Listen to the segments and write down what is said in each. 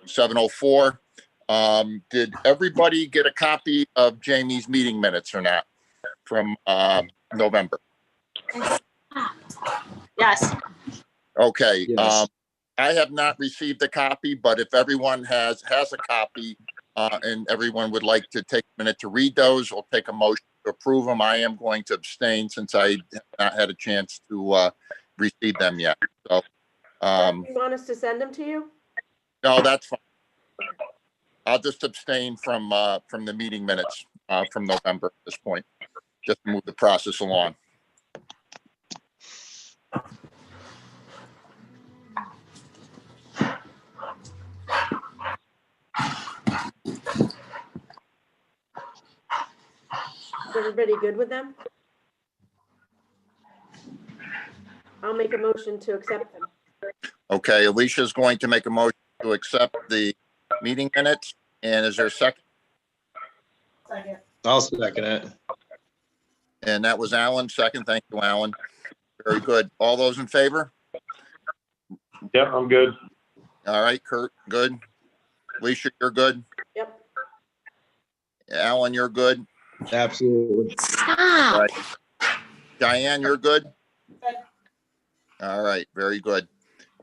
7:04. Did everybody get a copy of Jamie's meeting minutes or not from November? Yes. Okay. Yes. I have not received a copy, but if everyone has a copy and everyone would like to take a minute to read those, we'll take a motion to approve them. I am going to abstain since I have not had a chance to receive them yet. So, You want us to send them to you? no, that's fine. I'll just abstain from the meeting minutes from November at this point, just to move the process along. Is everybody good with them? I'll make a motion to accept them. Okay, Alicia's going to make a motion to accept the meeting minutes. And is there a second? Second. I'll second it. And that was Alan. Second. Thank you, Alan. Very good. All those in favor? Yep, I'm good. All right, Kurt, good. Alicia, you're good. Yep. Alan, you're good. Absolutely. All right. Diane, you're good. All right, very good.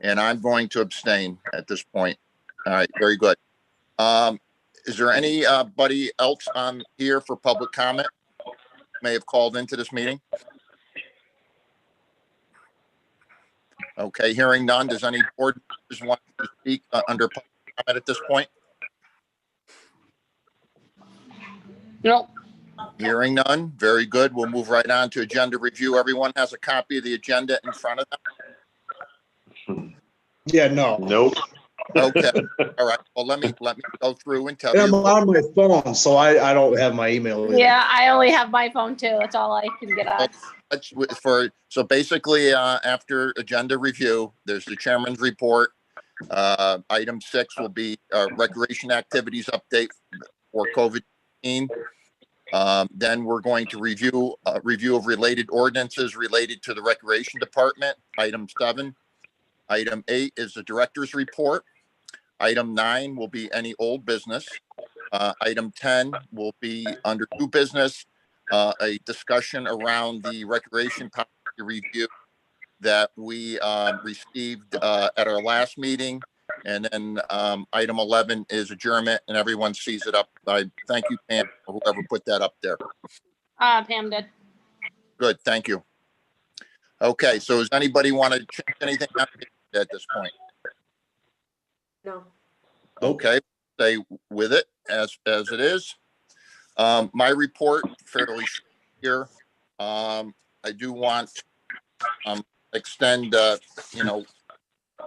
And I'm going to abstain at this point. All right, very good. Is there anybody else on here for public comment? May have called into this meeting? Okay, hearing none. Does any board members want to speak under public comment at this point? Nope. Hearing none. Very good. We'll move right on to agenda review. Everyone has a copy of the agenda in front of them? Yeah, no. Nope. Okay. All right. Well, let me go through and tell And I'm you. on my phone, so I don't have my email either. Yeah, I only have my phone too. That's all I can get on. So basically, after agenda review, there's the chairman's report. Item 6 will be recreation activities update for COVID-19. Then we're going to review of related ordinances related to the recreation department. Item 7. Item 8 is the director's report. Item 9 will be any old business. Item 10 will be under new business, a discussion around the recreation policy review that we received at our last meeting. And then item 11 is adjournment, and everyone sees it up. I thank you, Pam, or whoever put that up there. Pam did. Good, thank you. Okay, so does anybody want to check anything out at this point? No. Okay, stay with it as it is. My report fairly short here. I do want to extend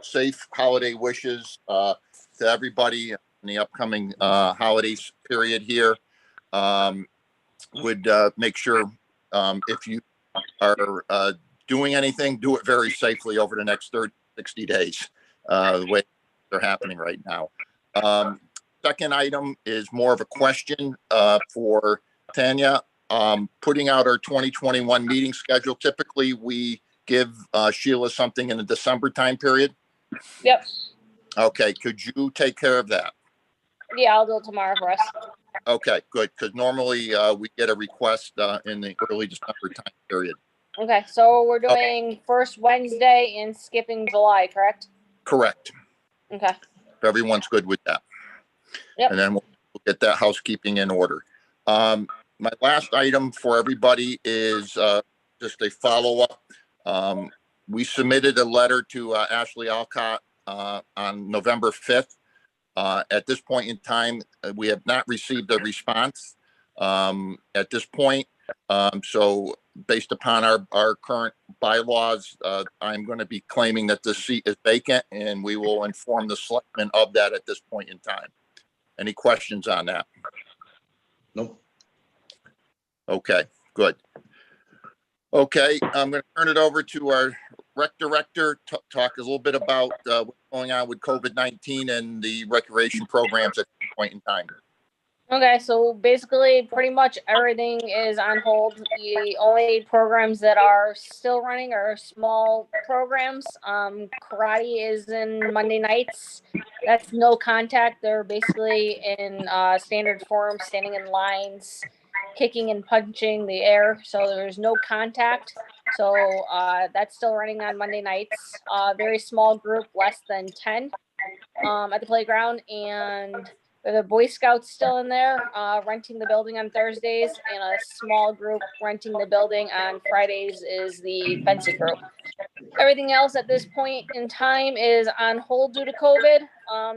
safe holiday wishes to everybody in the upcoming holidays period here. Would make sure if you are doing anything, do it very safely over the next 60 days, the way they're happening right now. Second item is more of a question for Tanya. Putting out our 2021 meeting schedule. Typically, we give Sheila something in the December time period. Yep. Okay, could you take care of that? Yeah, I'll do it tomorrow for us. Okay, good, because normally we get a request in the early December time period. Okay, so we're doing first Wednesday and skipping July, correct? Correct. Okay. If everyone's good with that. Yep. And then we'll get that housekeeping in order. My last item for everybody is just a follow-up. We submitted a letter to Ashley Alcott on November 5th. At this point in time, we have not received a response at this point. So based upon our current bylaws, I'm going to be claiming that the seat is vacant, and we will inform the selectmen of that at this point in time. Any questions on that? Nope. Okay, good. Okay, I'm going to turn it over to our rec director to talk a little bit about what's going on with COVID-19 and the recreation programs at this point in time. Okay, so basically, pretty much everything is on hold. The only programs that are still running are small programs. Karate is in Monday nights. That's no contact. They're basically in standard form, standing in lines, kicking and punching the air. So there's no contact. So that's still running on Monday nights. Very small group, less than 10 at the playground, and the Boy Scouts still in there, renting the building on Thursdays, and a small group renting the building on Fridays is the fencing group. Everything else at this point in time is on hold due to COVID.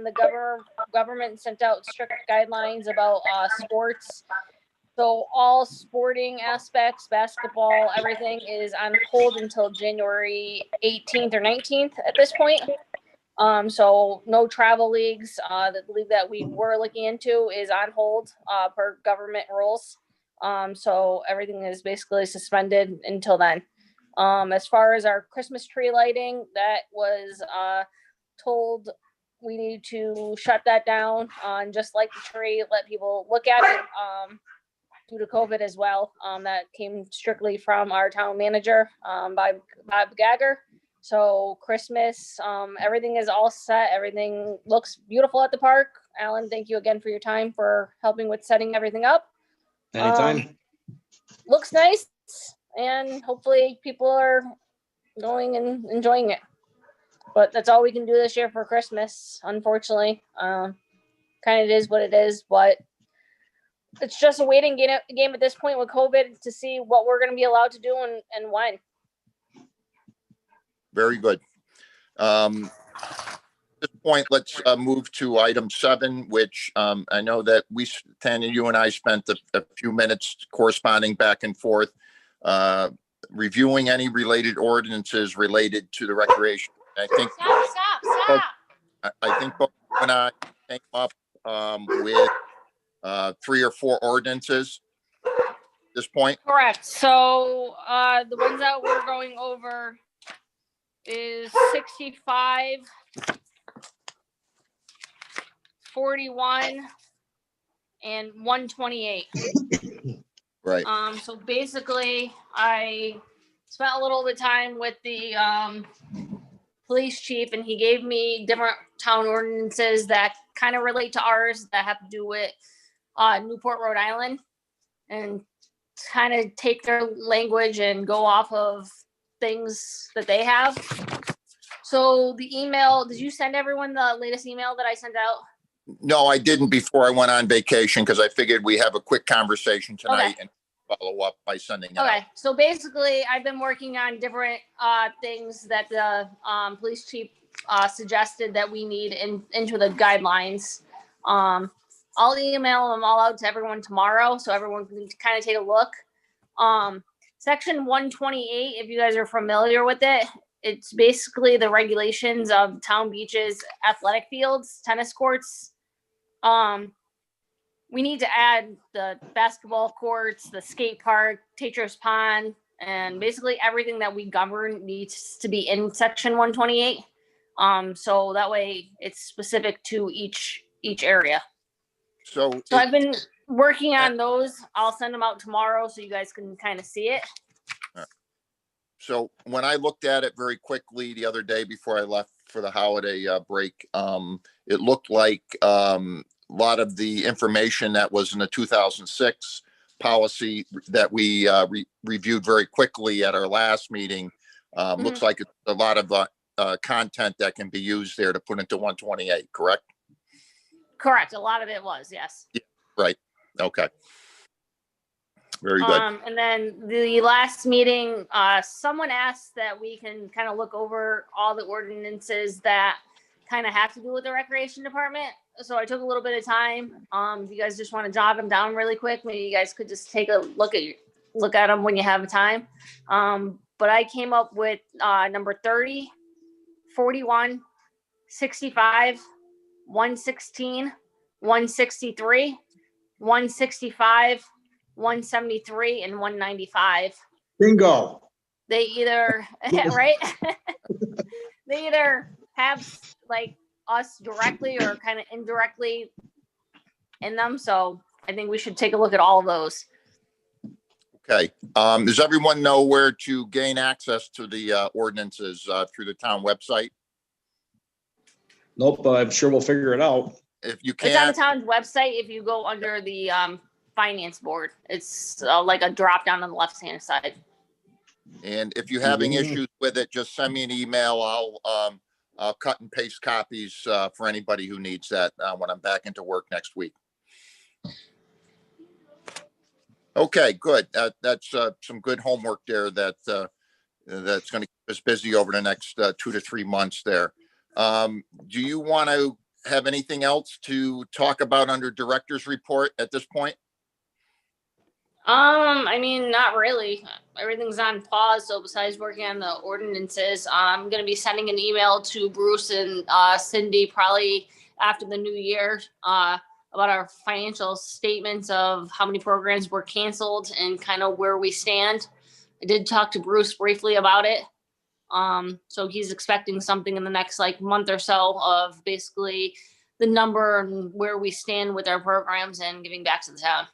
The government sent out strict guidelines about sports. So all sporting aspects, basketball, everything is on hold until January 18th or 19th at this point. So no travel leagues. The league that we were looking into is on hold per government rules. So everything is basically suspended until then. As far as our Christmas tree lighting, that was told we need to shut that down and just light the tree, let people look at it due to COVID as well. That came strictly from our town manager, by Bob Gagger. So Christmas, everything is all set. Everything looks beautiful at the park. Alan, thank you again for your time for helping with setting everything up. Anytime. Looks nice, and hopefully people are going and enjoying it. But that's all we can do this year for Christmas, unfortunately. Kind of is what it is, but it's just a waiting game at this point with COVID to see what we're going to be allowed to do and when. Very good. At this point, let's move to item 7, which I know that Tanya, you and I spent a few minutes corresponding back and forth, reviewing any related ordinances related to the recreation. I think Stop. I think both you and I came up with 3 or 4 ordinances at this point. Correct. So the ones that we're going over is 65, 41, and 128. Right. So basically, I spent a little bit of time with the police chief, and he gave me different town ordinances that kind of relate to ours that have to do with Newport, Rhode Island, and kind of take their language and go off of things that they have. So the email, did you send everyone the latest email that I sent out? No, I didn't before I went on vacation because I figured we have a quick conversation tonight and follow up by sending it out. Okay, so basically, I've been working on different things that the police chief suggested that we need into the guidelines. I'll email them all out to everyone tomorrow, so everyone can kind of take a look. Section 128, if you guys are familiar with it, it's basically the regulations of town beaches, athletic fields, tennis courts. We need to add the basketball courts, the skate park, Teacher's Pond, and basically everything that we govern needs to be in section 128. So that way it's specific to each area. So I've been working on those. I'll send them out tomorrow so you guys can kind of see it. So when I looked at it very quickly the other day before I left for the holiday break, it looked like a lot of the information that was in the 2006 policy that we reviewed very quickly at our last meeting looks like it's a lot of content that can be used there to put into 128, correct? Correct. A lot of it was, yes. Yeah, right. Okay. Very good. And then the last meeting, someone asked that we can kind of look over all the ordinances that kind of have to do with the recreation department. So I took a little bit of time. If you guys just want to jot them down really quick, maybe you guys could just take a look at them when you have time. But I came up with number 30, 41, 65, 116, 163, 165, 173, and 195. Bingo. They either right they either have like us directly or kind of indirectly in them. So I think we should take a look at all of those. Okay. Does everyone know where to gain access to the ordinances through the town website? Nope, but I'm sure we'll figure it out. If you It's on the can't, town's website. If you go under the finance board, it's like a drop down on the left hand side. and if you're having Mhm. issues with it, just send me an email. I'll cut and paste copies for anybody who needs that when I'm back into work next week. Okay, good. That's some good homework there that's going to keep us busy over the next 2 to 3 months there. Do you want to have anything else to talk about under director's report at this point? I mean, not really. Everything's on pause. So besides working on the ordinances, I'm going to be sending an email to Bruce and Cindy probably after the new year about our financial statements of how many programs were canceled and kind of where we stand. I did talk to Bruce briefly about it. So he's expecting something in the next like month or so of basically the number and where we stand with our programs and giving back to the town.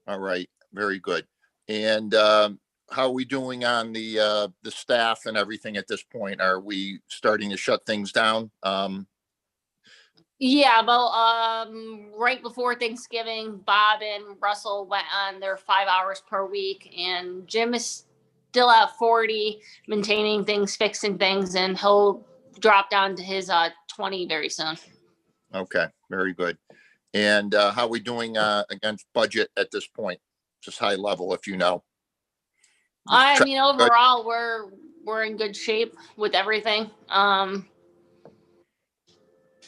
All right, very good. And how are we doing on the staff and everything at this point? Are we starting to shut things down? Yeah, about right before Thanksgiving, Bob and Russell went on their 5 hours per week, and Jim is still at 40, maintaining things, fixing things, and he'll drop down to his 20 very soon. Okay, very good. And how are we doing against budget at this point? Just high level, if you know. I mean, overall, we're in good shape with everything.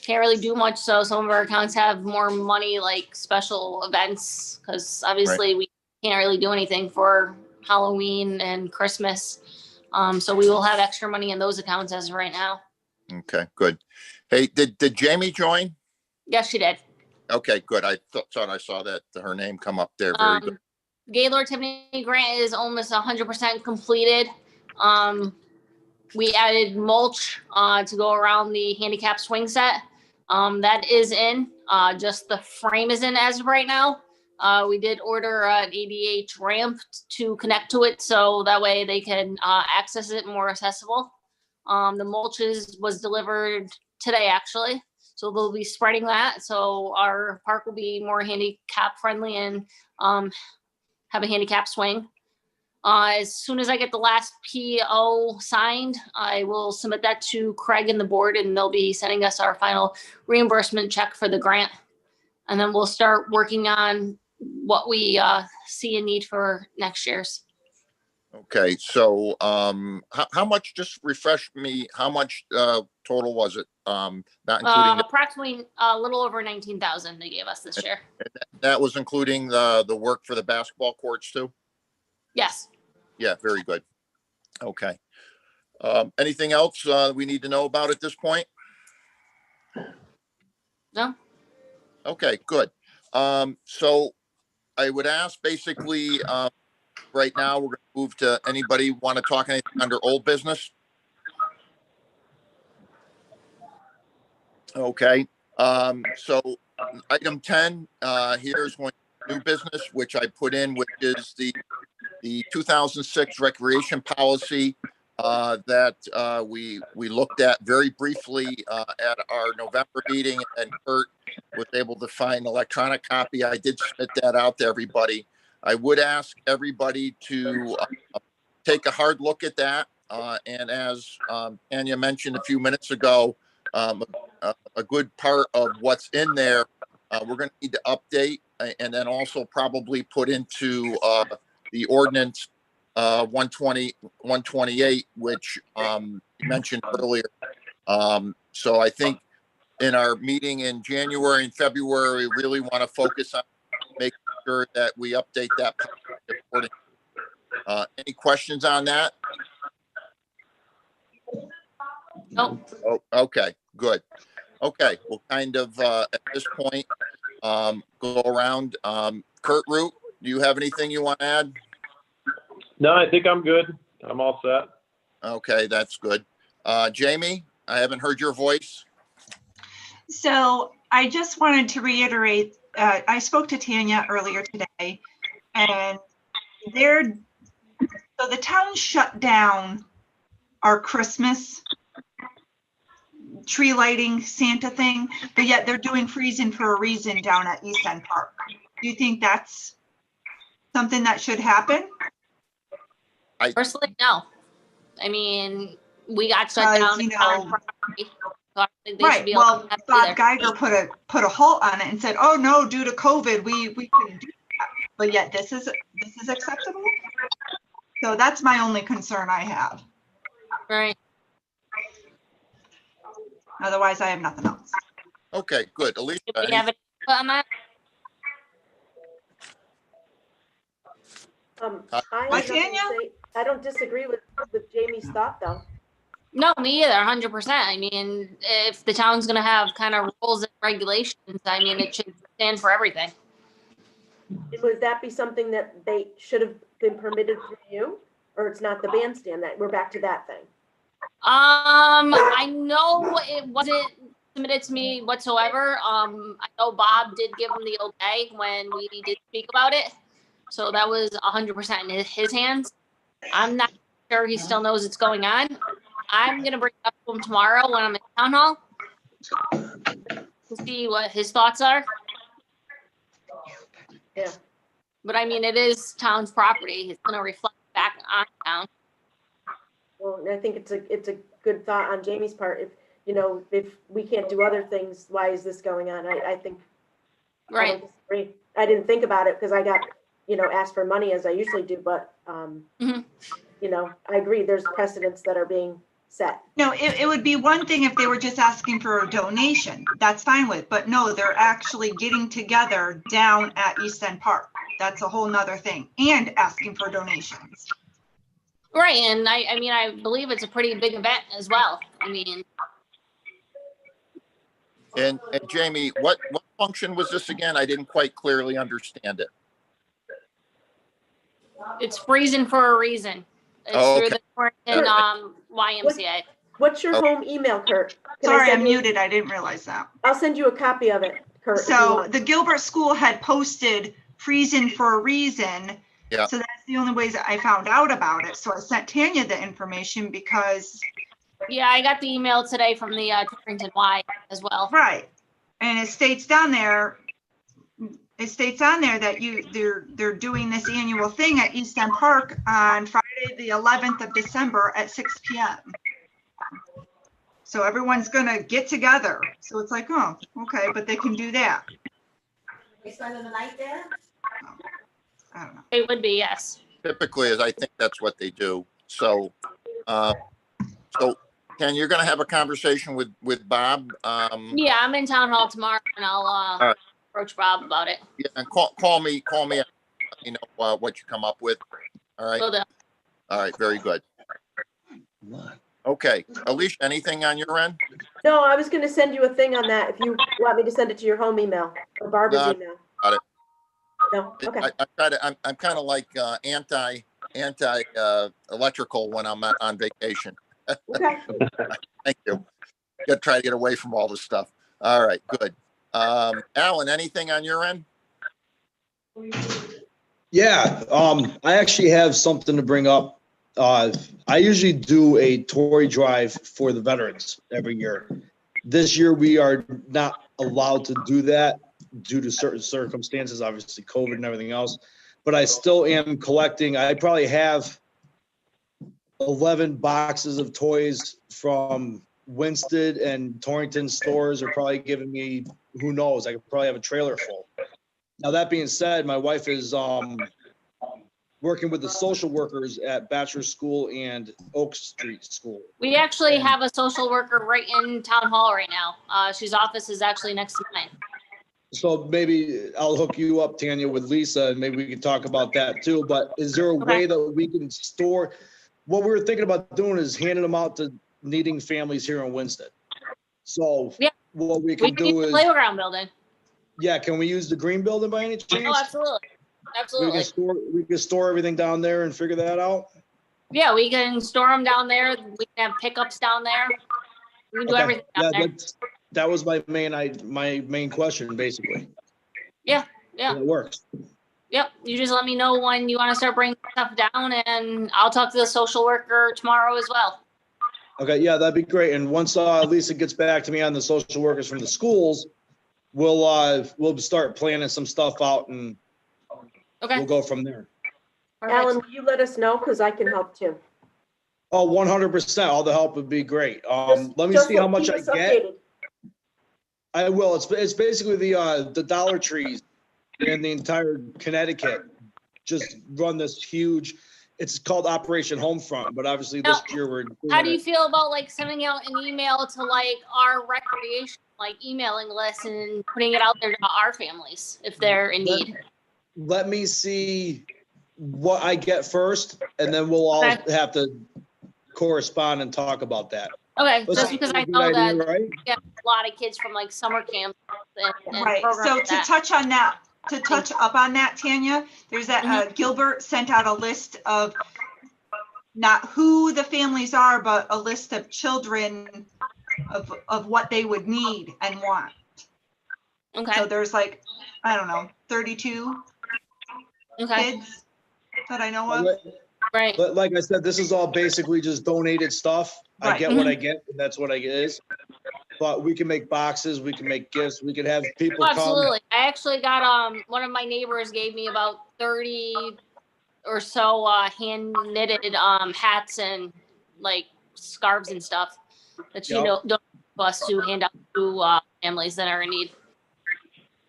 Can't really do much. So some of our accounts have more money, like special events, because obviously we can't really do anything for Halloween and Christmas. So we will have extra money in those accounts as of right now. Okay, good. Hey, did Jamie join? Yes, she did. Okay, good. I thought I saw that her name come up there. Very good. Gaylord Tiffany grant is almost 100% completed. We added mulch to go around the handicap swing set. That is in. Just the frame is in as of right now. We did order an ADH ramp to connect to it, so that way they can access it more accessible. The mulch was delivered today, actually. So they'll be spreading that. So our park will be more handicap friendly and have a handicap swing. As soon as I get the last PO signed, I will submit that to Craig and the board, and they'll be sending us our final reimbursement check for the grant. And then we'll start working on what we see a need for next year's. Okay, so how much? Just refresh me. How much total was it? Not including Approximately a little over 19,000 they gave us this year. that was including the work for the basketball courts too. Yes. Yeah, very good. Okay. Anything else we need to know about at this point? No. Okay, good. So I would ask basically right now we're going to move to anybody want to talk anything under old business? Okay. So item 10 here is going to new business, which I put in, which is the 2006 recreation policy that we looked at very briefly at our November meeting, and Kurt was able to find an electronic copy. I did submit that out to everybody. I would ask everybody to take a hard look at that. And as Tanya mentioned a few minutes ago, a good part of what's in there, we're going to need to update and then also probably put into the ordinance 128, which you mentioned earlier. So I think in our meeting in January and February, we really want to focus on making sure that we update that accordingly. Any questions on that? Nope. Oh, okay, good. Okay, we'll kind of at this point go around. Kurt Root, do you have anything you want to add? No, I think I'm good. I'm all set. Okay, that's good. Jamie, I haven't heard your voice. So I just wanted to reiterate I spoke to Tanya earlier today, and so the town shut down our Christmas tree lighting Santa thing, but yet they're doing freezing for a reason down at East End Park. Do you think that's something that should happen? Personally, no. I mean, we got shut down. You in town know, property, so I think they should right, be able well, to have it Bob either. Geiger put a halt on it and said, oh no, due to COVID, we couldn't do that. But yet this is acceptable? So that's my only concern I have. Right. Otherwise, I have nothing else. Okay, good. Alicia, Do we have it on that? I What, have nothing to Tanya? say. I don't disagree with Jamie's thought, though. No, me either, 100%. I mean, if the town's gonna have kind of rules and regulations, I mean, it should stand for everything. Would that be something that they should have been permitted through you? Or it's not the bandstand, that we're back to that thing? I know it wasn't submitted to me whatsoever. I know Bob did give him the okay when we did speak about it. So that was 100% in his hands. I'm not sure he still knows it's going on. I'm going to bring it up to him tomorrow when I'm in town hall to see what his thoughts are. Yeah. But I mean, it is town's property. It's going to reflect back on town. Well, and I think it's a good thought on Jamie's part. If we can't do other things, why is this going on? I think. Right. I don't disagree. I didn't think about it because I got, asked for money as I usually do, but, Mhm. I agree. There's precedents that are being set. No, it would be one thing if they were just asking for a donation. That's fine with, but no, they're actually getting together down at East End Park. That's a whole nother thing, and asking for donations. Right. And I mean, I believe it's a pretty big event as well. I mean, and Jamie, what function was this again? I didn't quite clearly understand it. it's freezing for a reason. It's Oh, through okay. the Torrington YMCA. What's your Oh. home email, Kurt? Can I Sorry, send I'm you- muted. I didn't realize that. I'll send you a copy of it, Kurt. if you So want. the Gilbert School had posted freezing for a reason. Yeah. So that's the only ways I found out about it. So I sent Tanya the information because, Yeah, I got the email today from the Torrington Y as well. right. And it states down there, that they're doing this annual thing at East End Park on Friday, the 11th of December at 6 p.m. So everyone's gonna get together. So it's like, oh, okay, but they can do that. They spending the night there? I don't know. It would be, yes. Typically, I think that's what they do. So, Ken, you're going to have a conversation with Bob. Yeah, I'm in town hall tomorrow and I'll right. approach Bob about it. Yeah, and call me. Let me know what you come up with. All right. Will do. All right. Very good. Okay, Alicia, anything on your end? No, I was gonna send you a thing on that if you want me to send it to your home email or Barbara's No, email. got it. No, okay. I'm kind of like anti electrical when I'm on vacation. Okay. Thank you. Got to try to get away from all this stuff. All right, good. Alan, anything on your end? Yeah, I actually have something to bring up. I usually do a toy drive for the veterans every year. This year, we are not allowed to do that due to certain circumstances, obviously COVID and everything else. But I still am collecting. I probably have 11 boxes of toys from Winston and Torrington stores are probably giving me, who knows, I could probably have a trailer full. Now, that being said, my wife is working with the social workers at Bachelor School and Oak Street School. We actually have a social worker right in town hall right now. She's office is actually next to mine. So maybe I'll hook you up, Tanya, with Lisa, and maybe we can talk about that too. But is there a way that we can store? What we were thinking about doing is handing them out to needing families here in Winston. So Yeah. what we We can can use do the is, playground building. yeah, can we use the green building by any chance? Oh, absolutely. Absolutely. We can store everything down there and figure that out. Yeah, we can store them down there. We can have pickups down there. We can do Okay. everything down Yeah, there. that was my main question, basically. Yeah. It works. Yep. You just let me know when you want to start bringing stuff down, and I'll talk to the social worker tomorrow as well. Okay, yeah, that'd be great. And once Lisa gets back to me on the social workers from the schools, we'll start planning some stuff out and Okay. we'll go from there. Perfect. Alan, will you let us know? Because I can help too. Oh, 100%. All the help would be great. Let me Just see how much keep I us get. updated. I will. It's basically the Dollar Trees in the entire Connecticut just run this huge, it's called Operation Homefront, but obviously this year we're doing How do you it. feel about like sending out an email to like our recreation, like emailing list and putting it out there to our families if they're in need? Let me see what I get first, and then we'll all Okay. have to correspond and talk about that. Okay, Let's just see, because a I good know idea, that right? we get a lot of kids from like summer camps and Right, programs so like to that. touch on that, to touch up on that, Tanya, there's that, Gilbert sent out a list of not who the families are, but a list of children of what they would need and want. Okay. So there's like, I don't know, 32 Okay. kids that I know of. Right. But like I said, this is all basically just donated stuff. I Right. get what I get, and that's what I get is. But we can make boxes, we can make gifts, we can have people Oh, come. absolutely. I actually got one of my neighbors gave me about 30 or so hand knitted hats and like scarves and stuff that she Yep. donated to us to hand out to families that are in need.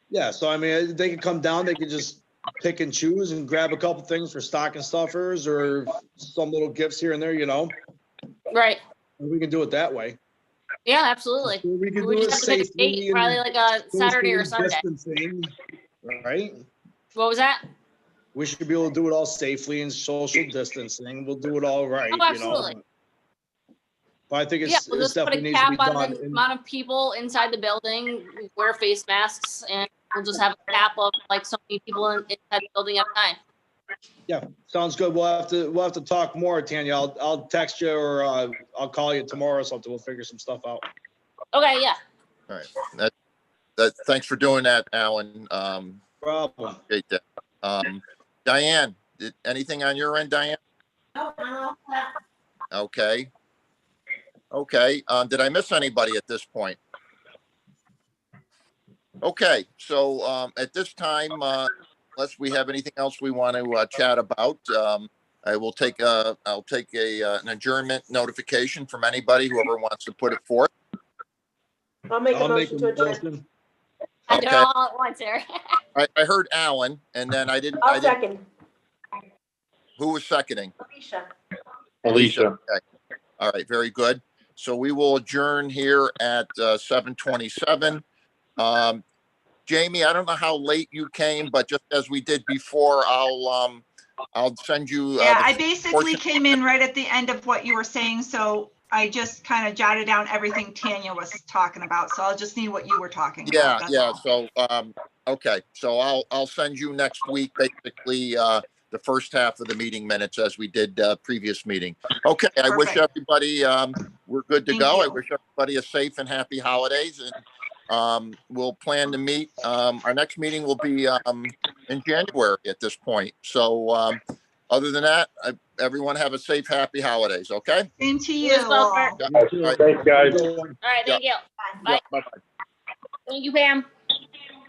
Yeah, so I mean, they can come down, they can just pick and choose and grab a couple things for stocking stuffers or some little gifts here and there, you know? Right. We can do it that way. Yeah, absolutely. We can We do it just have to pick a date, safely probably and like a Saturday or socially Sunday. distancing, right? What was that? We should be able to do it all safely and social distancing. We'll do it all right, Oh, you know? absolutely. But I think Yeah, it's we'll just put a definitely needs to be cap on done. the And amount of people inside the building, wear face masks, and we'll just have a cap of like so many people inside the building at a time. yeah, sounds good. We'll have to talk more, Tanya. I'll text you or I'll call you tomorrow or something. We'll figure some stuff out. Okay, yeah. All right. Thanks for doing that, Alan. Problem. Appreciate that. Diane, anything on your end, Diane? No, I'm all set. Okay. Okay. Did I miss anybody at this point? Okay. So at this time, unless we have anything else we want to chat about, I will take an adjournment notification from anybody, whoever wants to put it forth. I'll make a I'll make motion a to adjourn. motion. I do it Okay. all at once here. I heard Alan, and then I didn't. I'll second. Who was seconding? Alicia. Alicia. Okay. All right. Very good. So we will adjourn here at 7:27. Jamie, I don't know how late you came, but just as we did before, I'll send you. Yeah, the I basically came in right at the end of what you were saying, so I just kind of jotted down everything Tanya was talking about. So I'll just need what you were talking Yeah, about. That's yeah. all. So, okay. So I'll send you next week, basically, the first half of the meeting minutes as we did previous meeting. Okay. I wish Perfect. everybody, we're good to Thank go. I you. wish everybody a safe and happy holidays, and we'll plan to meet. Our next meeting will be in January at this point. So, other than that, everyone have a safe, happy holidays. Okay. Same to You you as well, all. Kurt. All right. Thanks, guys. All right, thank you. Bye. Bye-bye. Thank you, Pam.